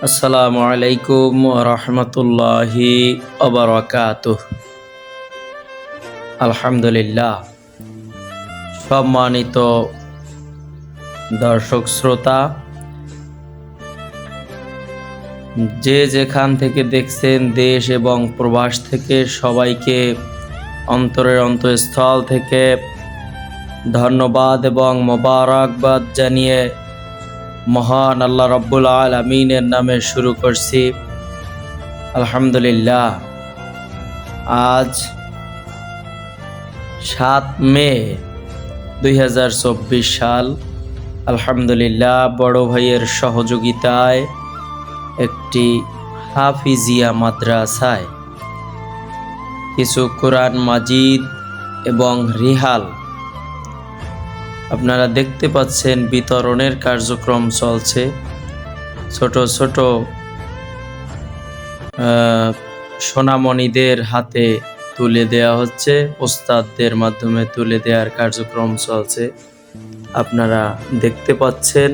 আসসালামু আলাইকুম ওয়া রাহমাতুল্লাহি ওয়া বারাকাতুহু। আলহামদুলিল্লাহ। সম্মানিত দর্শক শ্রোতা, যে যেখান থেকে দেখছেন দেশ এবং প্রবাস থেকে সবাইকে অন্তরের অন্তঃস্থল থেকে ধন্যবাদ এবং মোবারকবাদ জানিয়ে মহান আল্লাহ রাব্বুল আলামিনের নামে শুরু করছি। আলহামদুলিল্লাহ। আজ 7 মে 2024 সাল। আলহামদুলিল্লাহ, বড় ভাইয়ের সহযোগিতায় একটি হাফিজিয়া মাদ্রাসায় কিছু কোরআন মাজিদ এবং রিহাল আপনারা দেখতে পাচ্ছেন বিতরণের কার্যক্রম চলছে। ছোট ছোট সোনামণিদের হাতে তুলে দেওয়া হচ্ছে, ওস্তাদদের মাধ্যমে তুলে দেওয়ার কার্যক্রম চলছে। আপনারা দেখতে পাচ্ছেন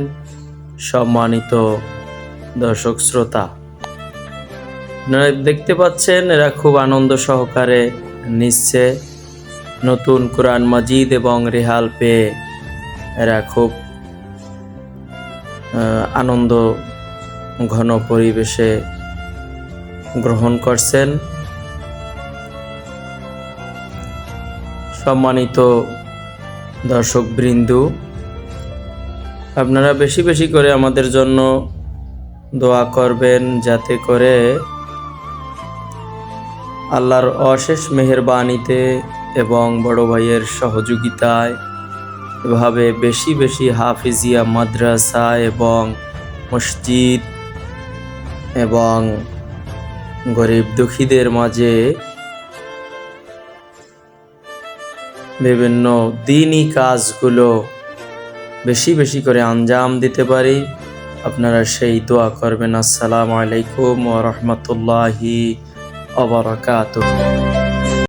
সম্মানিত দর্শক শ্রোতা, আপনারা দেখতে পাচ্ছেন এরা খুব আনন্দ সহকারে নিচ্ছে নতুন কোরআন মাজিদ এবং রেহাল পেয়ে। এরা খুব আনন্দ ঘন পরিবেশে গ্রহণ করছেন। সম্মানিত দর্শক বৃন্দু, আপনারা বেশি বেশি করে আমাদের জন্য দোয়া করবেন, যাতে করে আল্লাহর অশেষ মেহেরবানিতে এবং বড় ভাইয়ের সহযোগিতায় এভাবে বেশি বেশি হাফিজিয়া মাদ্রাসা এবং মসজিদ এবং গরিব দুঃখীদের মাঝে বিভিন্ন দিনই কাজগুলো বেশি বেশি করে আঞ্জাম দিতে পারি। আপনারা সেই দোয়া করবেন। আসসালামু আলাইকুম ওয়া রাহমাতুল্লাহি ওয়া বারাকাতুহু।